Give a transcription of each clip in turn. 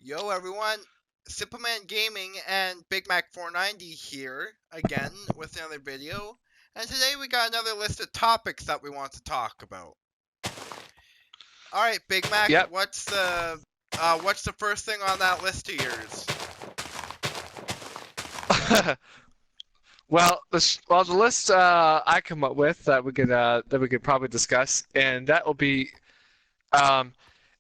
Yo everyone, Superman Gaming and Big Mac 490 here again with another video, and today we got another list of topics that we want to talk about. All right, Big Mac, Yep. what's the first thing on that list of yours? Well, the list I come up with that we could probably discuss, and that will be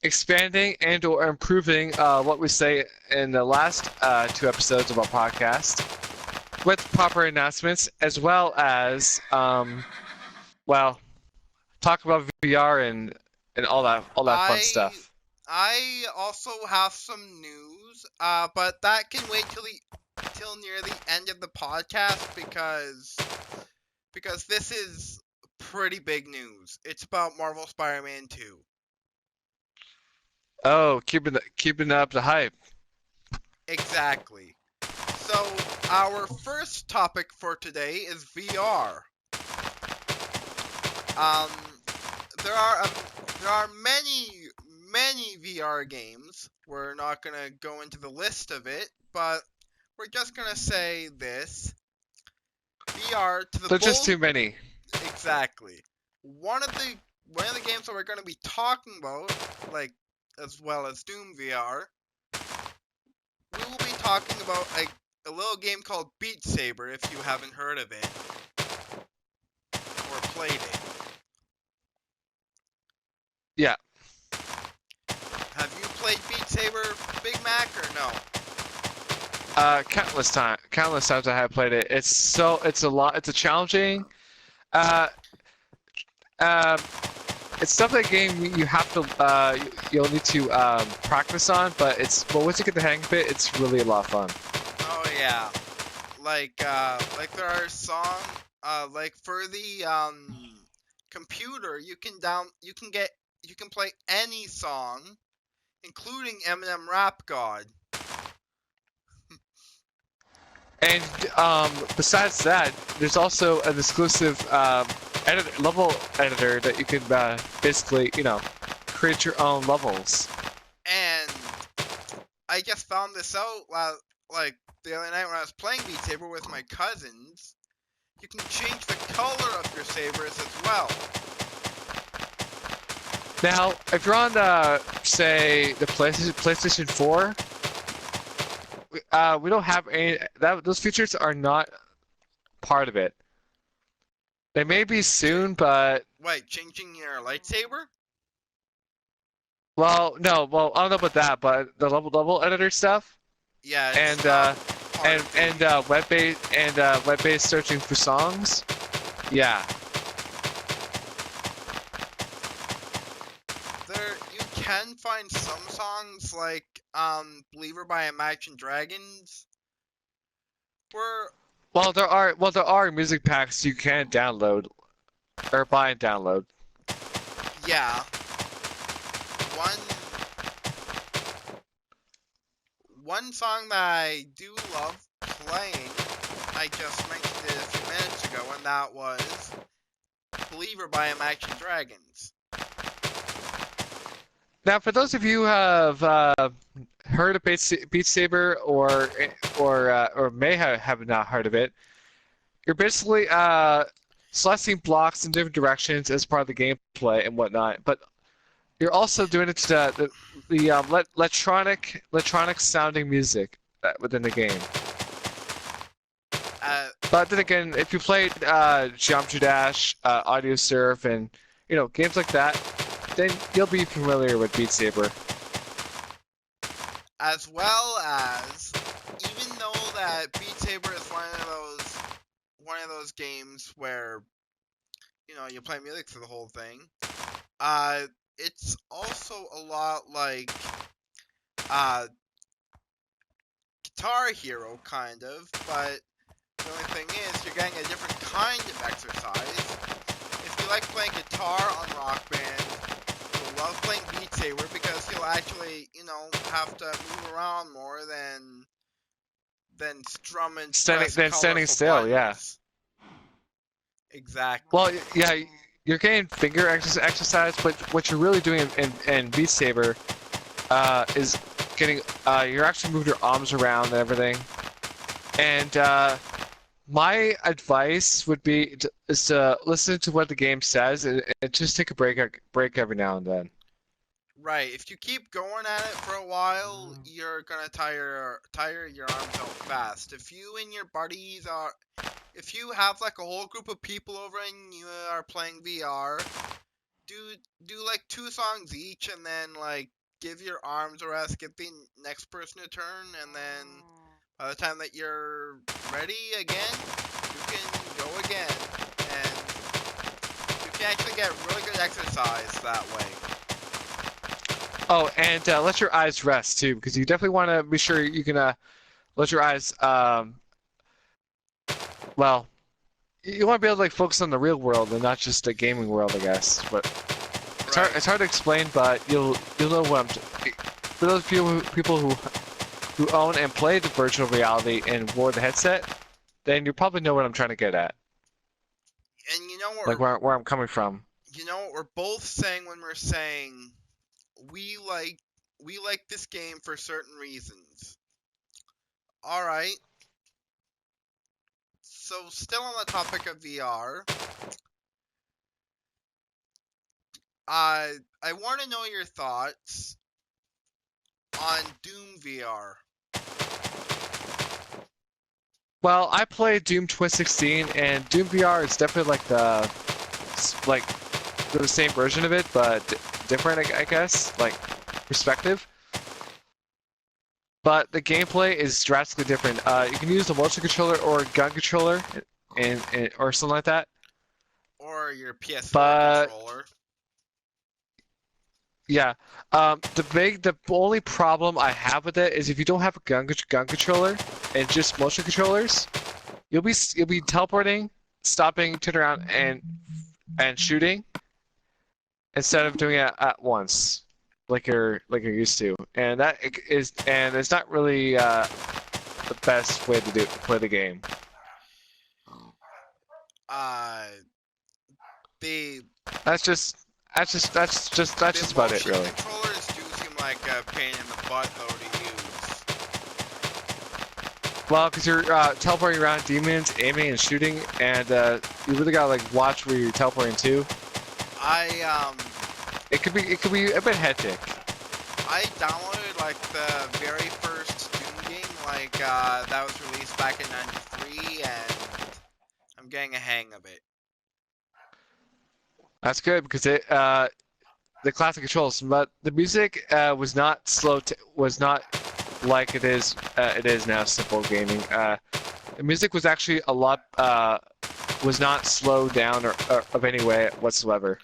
expanding and/or improving what we say in the last two episodes of our podcast, with proper announcements, as well as talk about VR and all that fun stuff. I also have some news, but that can wait till near the end of the podcast because this is pretty big news. It's about Marvel Spider-Man 2. Oh, keeping up the hype. Exactly. So our first topic for today is VR. There are many VR games. We're not gonna go into the list of it, but we're just gonna say this: VR to the There's just too many. Exactly. One of the games that we're gonna be talking about, like as well as Doom VR, we will be talking about a little game called Beat Saber. If you haven't heard of it or played it. Yeah. Have you played Beat Saber, Big Mac, or no? Countless times I have played it. It's a challenging. It's definitely a game you have to you'll need to practice on, but once you get the hang of it, it's really a lot of fun. Oh yeah, like there are songs like for the computer you can play any song, including Eminem Rap God. And besides that, there's also an exclusive level editor that you can basically, create your own levels. And I just found this out like the other night when I was playing Beat Saber with my cousins. You can change the color of your sabers as well. Now, if you're on say the PlayStation 4, we don't have any. Those features are not part of it. They may be soon, but Wait, changing your lightsaber? well, no, well, I don't know about that, but the level editor stuff. Yeah. And web-based searching for songs. Yeah. You can find some songs like Believer by Imagine Dragons. Well, there are music packs you can download or buy and download. Yeah. One song that I do love playing, I just mentioned it a few minutes ago, and that was Believer by Imagine Dragons. Now, for those of you who have heard of Beat Saber or may have not heard of it, you're basically slicing blocks in different directions as part of the gameplay and whatnot. But you're also doing it to the electronic sounding music within the game. But then again, if you played Geometry Dash, Audio Surf, and games like that, then you'll be familiar with Beat Saber. As well as, even though that Beat Saber is one of those games where you play music for the whole thing, it's also a lot like Guitar Hero, kind of, but the only thing is you're getting a different kind of exercise. If you like playing guitar on Rock Band, you'll love playing Beat Saber because you'll actually, have to move around more than strumming. Standing still, buttons. yeah. Exactly. Well, yeah, you're getting finger exercise, but what you're really doing in Beat Saber is getting you're actually moving your arms around and everything. And my advice would be is to listen to what the game says and just take a break every now and then. Right. If you keep going at it for a while, you're gonna tire your arms out fast. If you and your buddies are, if you have like a whole group of people over and you are playing VR, do like 2 songs each, and then like give your arms a rest, give the next person a turn, and then by the time that you're ready again, you can go again, and you can actually get really good exercise that way. Oh, and let your eyes rest too, because you definitely want to be sure you can let your eyes well, you want to be able to like focus on the real world and not just the gaming world, I guess. But Right. it's hard to explain, but you'll know what I'm. For those people who own and play the virtual reality and wore the headset, then you probably know what I'm trying to get at, And you know what? like where I'm coming from. You know what we're both saying when we're saying we like this game for certain reasons. All right. So still on the topic of VR, I want to know your thoughts on Doom VR. Well, I played Doom 2016, and Doom VR is definitely like the same version of it, but different, I guess, like perspective. But the gameplay is drastically different. You can use the motion controller or gun controller, or something like that. Or your PS4 But controller. yeah, the only problem I have with it is if you don't have a gun controller and just motion controllers, you'll be teleporting, stopping, turn around, and shooting instead of doing it at once, like you're used to, and it's not really the best way to play the game. Uh, the That's just about it, motion really. controllers do seem like a pain in the butt though to use. Well, because you're teleporting around demons, aiming and shooting, and you really gotta like watch where you're teleporting to. It could be a bit hectic. I downloaded like the very first Doom game, like that was released back in '93, and I'm getting a hang of it. That's good because the classic controls, but the music was not was not like it is now. Simple gaming. The music was actually a lot was not slowed down or of any way whatsoever.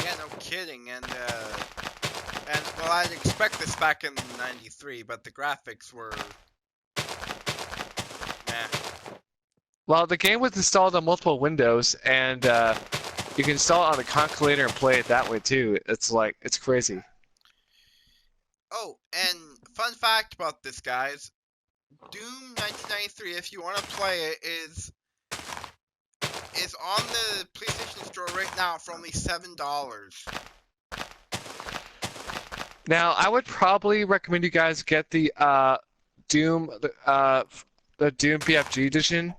Yeah, no kidding, and well, I'd expect this back in '93, but the graphics were meh. Well, the game was installed on multiple Windows, and you can install it on the calculator and play it that way too. It's crazy. Oh, and fun fact about this, guys. Doom 1993, if you want to play it, is on the PlayStation Store right now for only $7. Now, I would probably recommend you guys get the Doom the Doom BFG edition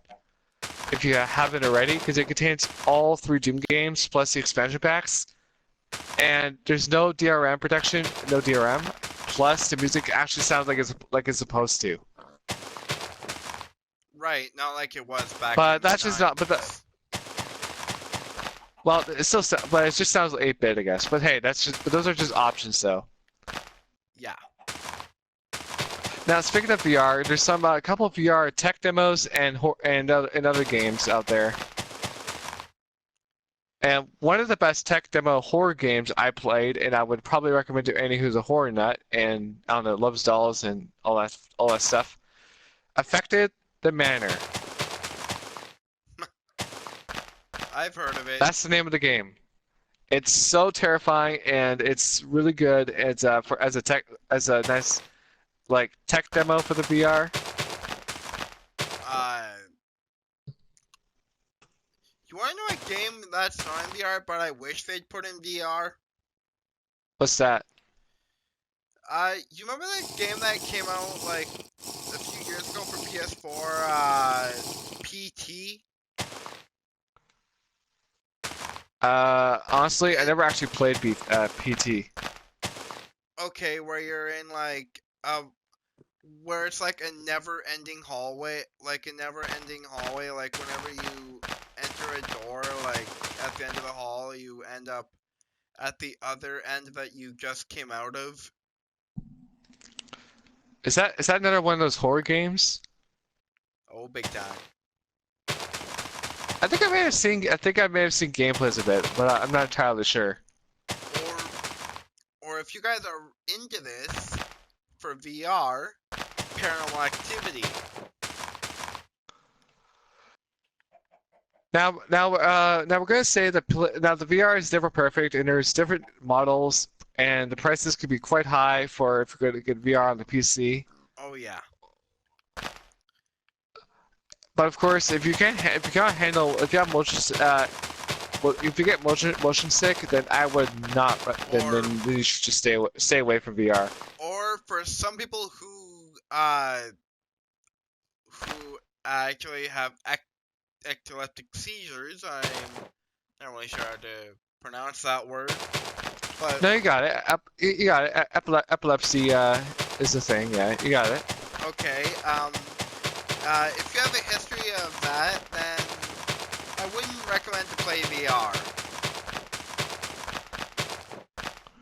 if you haven't already, because it contains all 3 Doom games plus the expansion packs, and there's no DRM protection, no DRM. Plus, the music actually sounds like it's supposed to. Right, not like it was back But in the that's just not. 90s. Well, it still. But it just sounds 8-bit, I guess. But hey, But those are just options, though. Yeah. Now, speaking of VR, there's a couple of VR tech demos and other games out there. And one of the best tech demo horror games I played, and I would probably recommend to any who's a horror nut and I don't know loves dolls and all that stuff, Affected the Manor. I've heard of it. That's the name of the game. It's so terrifying and it's really good. It's as a nice like tech demo for the VR. You want to know a game that's not in VR, but I wish they'd put in VR? What's that? You remember that game that came out like a few years ago for PS4? PT. Honestly, I never actually played PT. Okay, where you're in like where it's like a never-ending hallway, like whenever you enter a door, like at the end of the hall, you end up at the other end that you just came out of. Is that another one of those horror games? Oh, big time. I think I may have seen. I think I may have seen gameplays of it, but I'm not entirely sure. Or, or if you guys are into this for VR, Paranormal Activity. Now we're gonna say that now the VR is never perfect, and there's different models, and the prices could be quite high for if you're going to get VR on the PC. Oh yeah. But of course, if you can't handle, if you have well, if you get motion sick, then I would not. Then you should just stay away from VR. Or for some people who actually have epileptic seizures, I'm not really sure how to pronounce that word, but No, you got it. You got it. Epilepsy is the thing. Yeah, you got it. okay. If you have a history of that, then I wouldn't recommend to play VR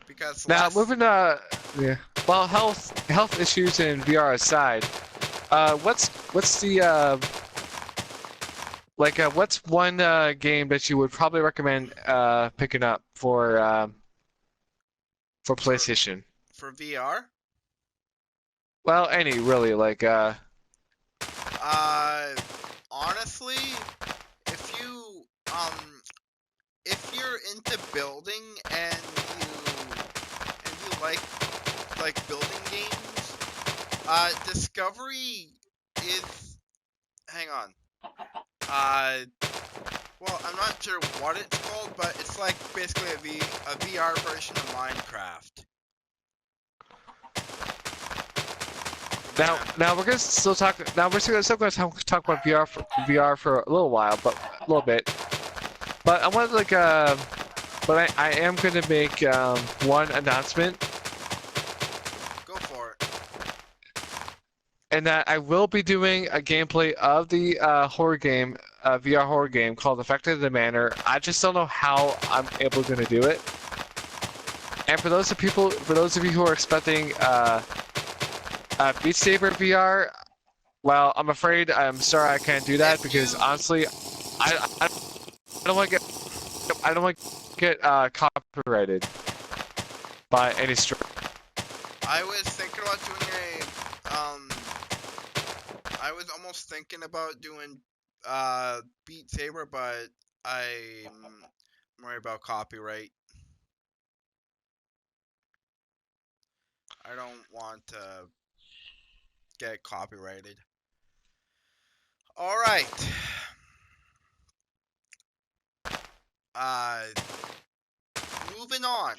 because Now moving yeah. Well, health issues in VR aside, what's the what's one game that you would probably recommend picking up for PlayStation? for VR. Well, any really Honestly, if you if you're into building and you like building games, Discovery is hang on. Well, I'm not sure what it's called, but it's like basically a VR version of Minecraft. now we're gonna still talk. Now we're still going to talk about VR for a little while, but a little bit. But I want but I am going to make one announcement. Go for it. And that I will be doing a gameplay of the horror game, VR horror game called Affected the Manor. I just don't know how I'm going to do it. And for those of you who are expecting Beat Saber VR, well, I'm sorry I can't do that because honestly, I don't want to get copyrighted by any stretch. I was thinking about doing I was almost thinking about doing Beat Saber, but I'm worried about copyright. I don't want to get copyrighted. All right. Uh, moving on.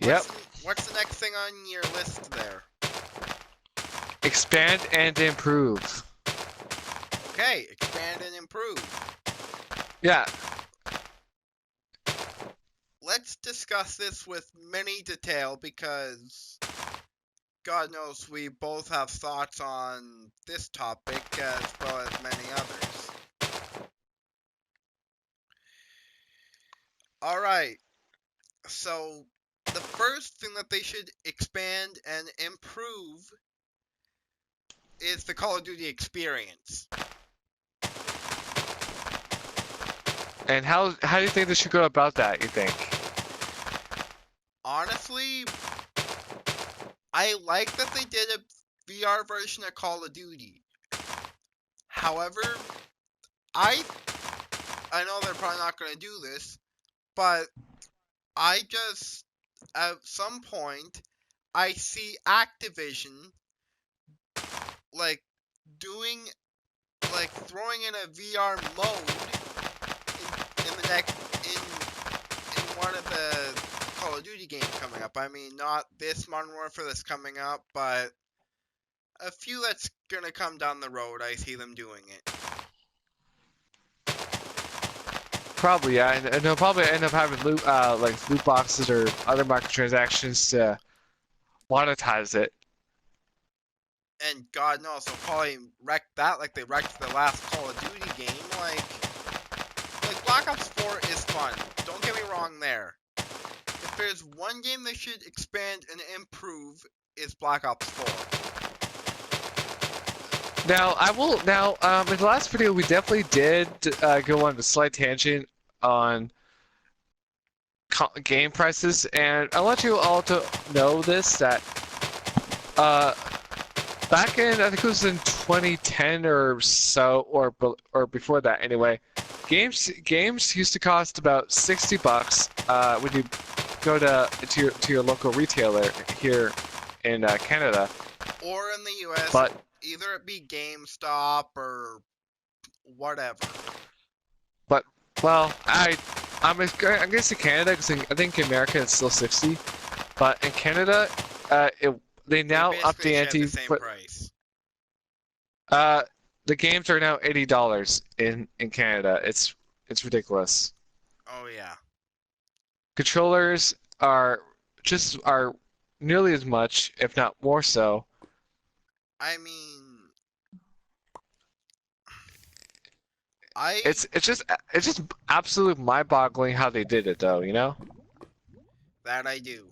Yep. What's the next thing on your list there? Expand and improve. Okay, expand and improve. Yeah. Let's discuss this with many detail because God knows we both have thoughts on this topic as well as many others. Alright, so the first thing that they should expand and improve is the Call of Duty experience. And how do you think they should go about that, you think? Honestly, I like that they did a VR version of Call of Duty. However, I know they're probably not going to do this, but I just, at some point, I see Activision, like, throwing in a VR mode in one of the Call of Duty games coming up. I mean, not this Modern Warfare that's coming up, but a few that's gonna come down the road. I see them doing it. Probably, yeah, and they'll probably end up having like loot boxes or other microtransactions to monetize it. And God knows, they'll probably wreck that like they wrecked the last Call of Duty game. Like Black Ops 4 is fun. Don't get me wrong there. If there's one game they should expand and improve, it's Black Ops 4. Now, in the last video, we definitely did go on a slight tangent on game prices, and I want you all to know this, that back in, I think it was in 2010 or so, or before that anyway, games used to cost about $60 when you go to your local retailer here in Canada. Or in the US, but either it be GameStop or whatever. But well, I'm against Canada because I think in America it's still 60, but in Canada, they now up the ante. The same price. The games are now $80 in Canada. It's ridiculous. Oh yeah. Controllers are nearly as much, if not more so. I mean, it's just absolute mind-boggling how they did it, though. You know? That I do.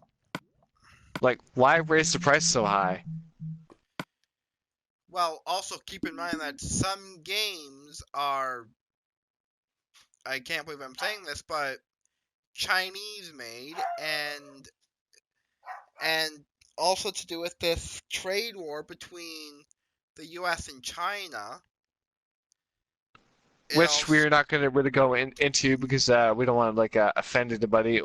Like, why raise the price so high? Well, also keep in mind that some games are, I can't believe I'm saying this, but Chinese made, and also to do with this trade war between the US and China. Which we're not going to really go into because we don't want to like offend anybody,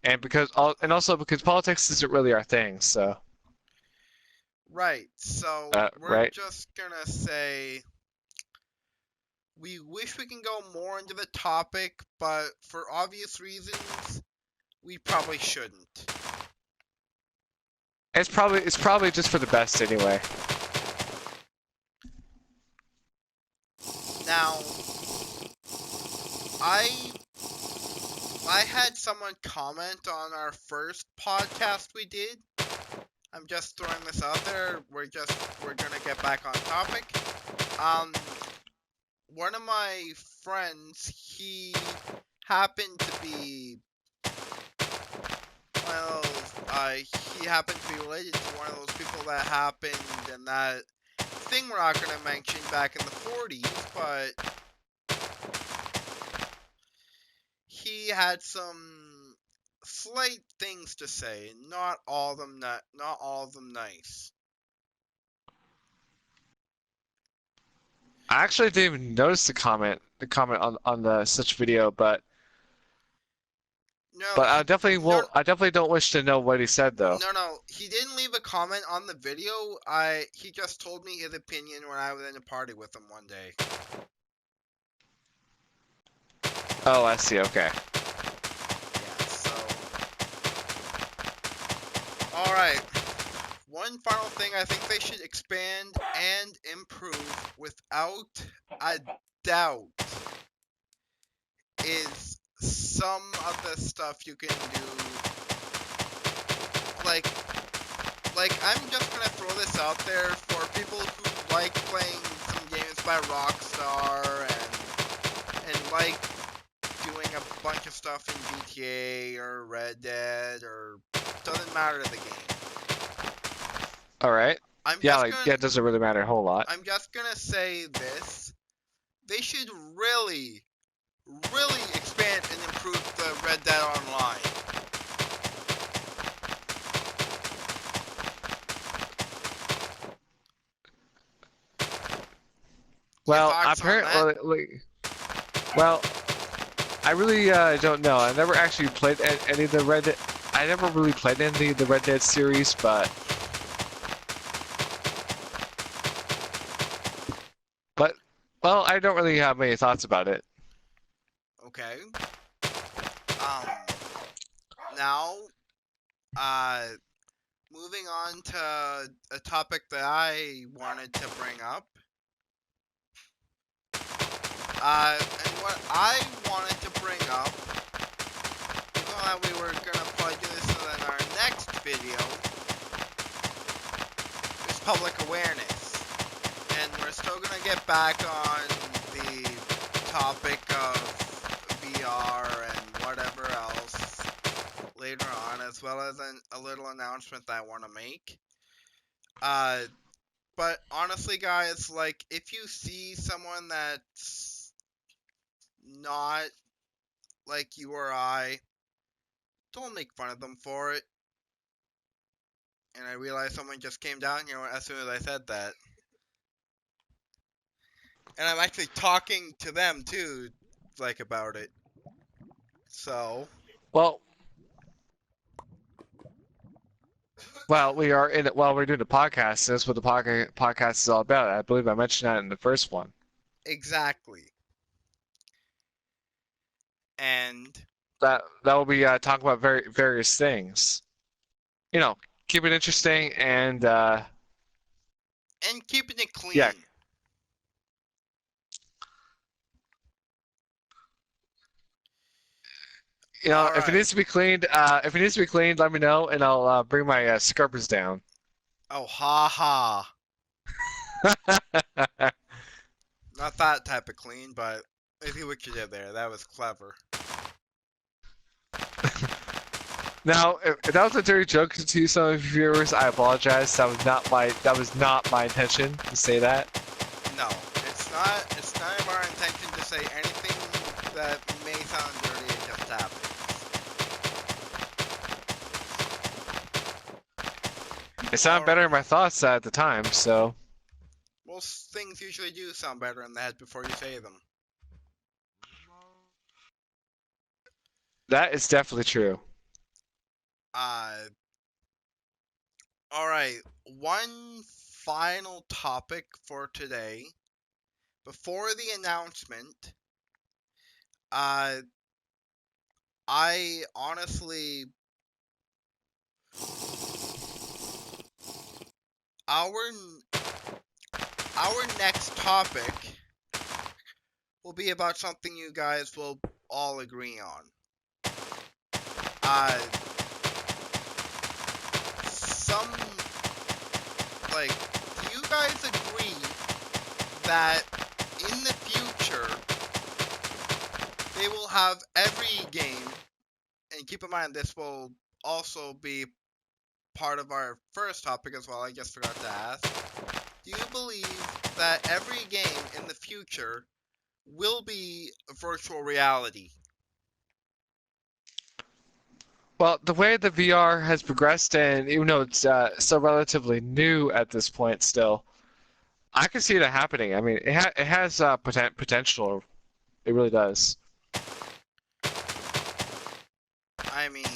and also because politics isn't really our thing, so. Right. So we're just gonna say we wish we can go more into the topic, but for obvious reasons, we probably shouldn't. It's probably just for the best anyway. Now, I had someone comment on our first podcast we did. I'm just throwing this out there. We're gonna get back on topic. One of my friends, he happened to be he happened to be related to one of those people that happened and that thing we're not gonna mention back in the 40s, but he had some slight things to say, not all of them nice. I actually didn't even notice the comment on the such video, but no, I definitely don't wish to know what he said though. No, he didn't leave a comment on the video. He just told me his opinion when I was in a party with him one day. Oh, I see. Okay. Yeah. So, all right. One final thing I think they should expand and improve without a doubt is some of the stuff you can do. Like I'm just gonna throw this out there for people who like playing some games by Rockstar and like doing a bunch of stuff in GTA or Red Dead, or doesn't matter to the game. All right. It doesn't really matter a whole lot. I'm just gonna say this: they should really expand and improve the Red Dead Online. Well, apparently, I really don't know. I never actually played any of the Red Dead. I never really played any of the Red Dead series, but well, I don't really have many thoughts about it. Okay. Now, Uh, moving on to a topic that I wanted to bring up. And what I wanted to bring up, even though we were gonna probably do this in our next video, is public awareness. And we're still gonna get back on the topic of VR and whatever else later on, as well as a little announcement that I want to make. But honestly, guys, like, if you see someone that's not like you or I, don't make fun of them for it. And I realized someone just came down here as soon as I said that. And I'm actually talking to them too, like, about it. So, Well, we are in it while we're doing the podcast. That's what the podcast is all about. I believe I mentioned that in the first one. exactly. And, That will be talking about various things. You know, keep it interesting and keeping it clean. yeah. You know, if it Alright. needs to be cleaned, let me know, and I'll bring my scrubbers down. Oh, ha ha. Not that type of clean, but I see what you did there. That was clever. Now, if that was a dirty joke to some of your viewers, I apologize. That was not my intention to say that. No, it's not. It's none of our intention to say anything that may sound dirty. It just happens. It sounded better in my thoughts at the time, so Most things usually do sound better in the head before you say them. that is definitely true. Alright. One final topic for today. Before the announcement, I honestly, our next topic will be about something you guys will all agree on. Do you guys agree that in the future they will have every game, and keep in mind this will also be part of our first topic as well, I just forgot to ask. Do you believe that every game in the future will be virtual reality? Well, the way the VR has progressed, and even though it's still relatively new at this point, still, I can see that happening. I mean, it has potential. It really does. I mean,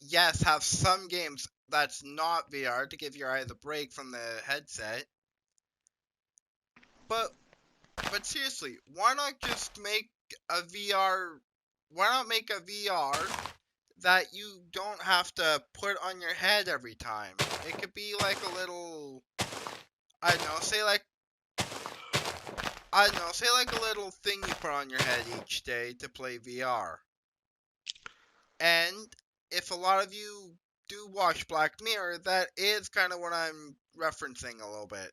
yes, have some games that's not VR to give your eyes a break from the headset. But seriously, why not just make a VR? Why not make a VR that you don't have to put on your head every time? It could be like a little, I don't know, say like a little thing you put on your head each day to play VR. And if a lot of you do watch Black Mirror, that is kind of what I'm referencing a little bit.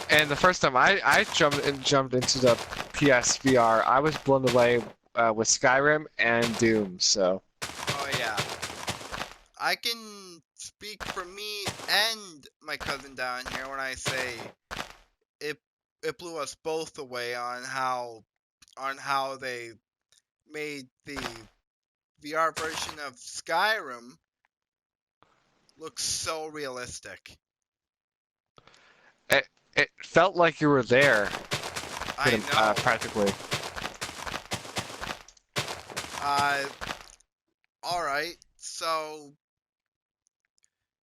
And the first time I jumped into the PSVR, I was blown away with Skyrim and Doom. So Oh yeah. I can speak for me and my cousin down here when I say it blew us both away on how they made the VR version of Skyrim look so realistic. it felt like you were there, I know. practically. Alright, so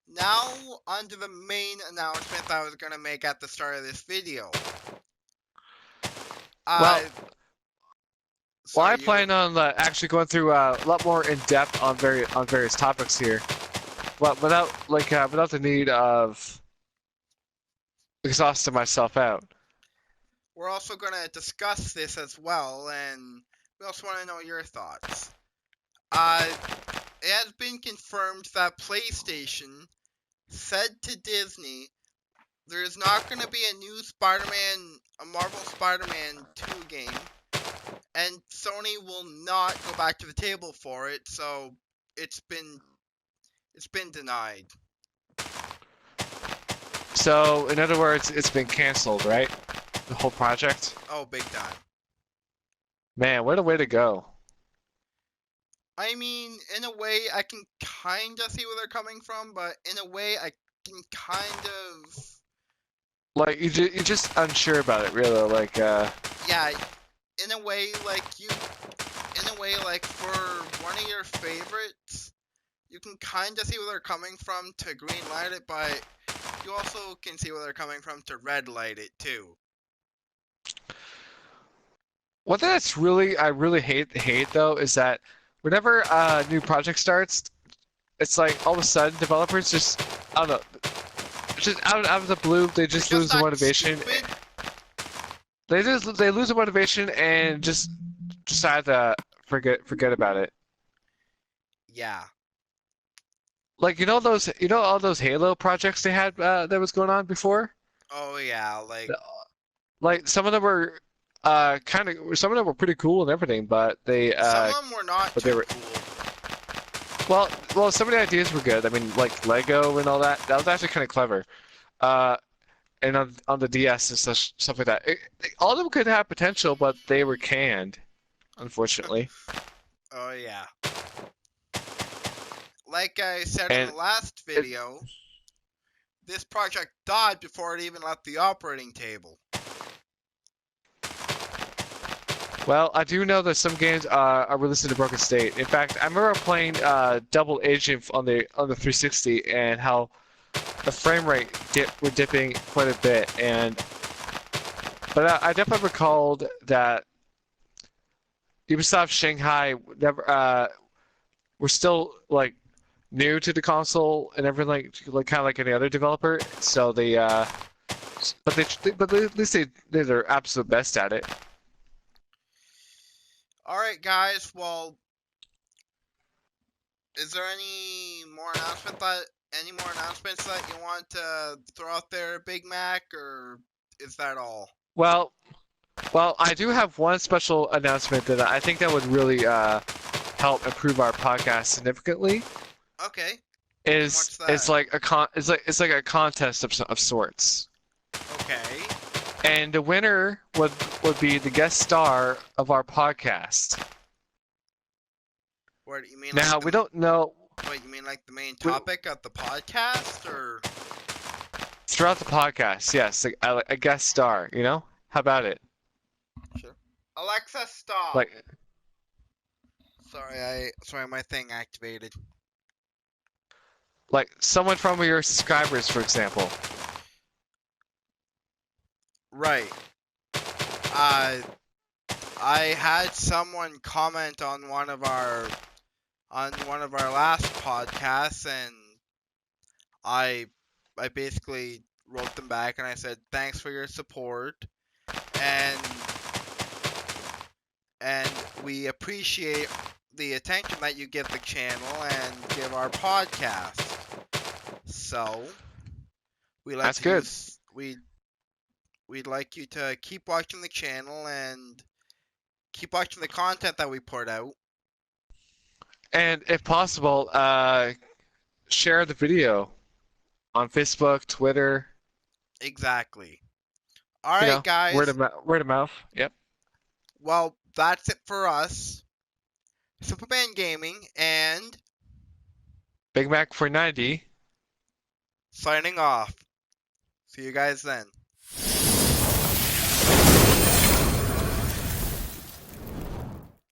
now onto the main announcement that I was gonna make at the start of this video. Uh, Well, well, I sorry, you. plan on actually going through a lot more in depth on various topics here, but without the need of exhausting myself out. We're also gonna discuss this as well, and we also want to know your thoughts. Uh, it has been confirmed that PlayStation said to Disney there is not going to be a new Spider-Man, a Marvel Spider-Man 2 game, and Sony will not go back to the table for it, so it's been denied. So, in other words, it's been canceled, right? The whole project. Oh, big time. Man, what a way to go! I mean, in a way, I can kind of see where they're coming from, but in a way, I can kind of... Like you're just unsure about it, really. Like, Yeah, in a way, like, for one of your favorites, you can kind of see where they're coming from to greenlight it, but you also can see where they're coming from to red light it, too. one thing that's I really hate though is that whenever a new project starts, it's like all of a sudden developers just I don't know, just out of the blue they just They're lose just the not motivation. stupid. They lose the motivation and just decide to forget about it. Yeah. Like you know all those Halo projects they had that was going on before. Oh, yeah, like, Like some of them were some of them were pretty cool and everything, some of them were not but they too were cool. some of the ideas were good. I mean, like Lego and all that. That was actually kind of clever. Uh, and on the DS and stuff like that. All of them could have potential, but they were canned, unfortunately. Oh, yeah. Like I said in And the last it, video, this project died before it even left the operating table. well, I do know that some games are released in a broken state. In fact, I remember playing Double Agent on the 360 and how the frame rate were dipping quite a bit. But I definitely recalled that Ubisoft Shanghai never we're still like new to the console and everything like kind of like any other developer. So but at least they did their absolute best at it. Alright, guys, well, is there any more announcements that you want to throw out there, Big Mac, or is that all? Well, I do have one special announcement that I think that would really help improve our podcast significantly. Okay, Is what's that? it's like a contest of sorts. Okay. And the winner would be the guest star of our podcast. What you mean, Now we don't know What you mean, like the main topic of the podcast, or? throughout the podcast, yes, a guest star. You know, how about it? Sure. Alexa, stop. Like Sorry, my thing activated. someone from your subscribers, for example. Right. Uh, I had someone comment on one of our last podcasts, and I basically wrote them back and I said thanks for your support, and we appreciate the attention that you give the channel and give our podcast. So That's good. We'd like you to keep watching the channel and keep watching the content that we put out. And if possible, share the video on Facebook, Twitter. Exactly. Alright, guys. Word of mouth. Yep. Well, that's it for us. Superman Gaming and Big Mac for 90. signing off. See you guys then.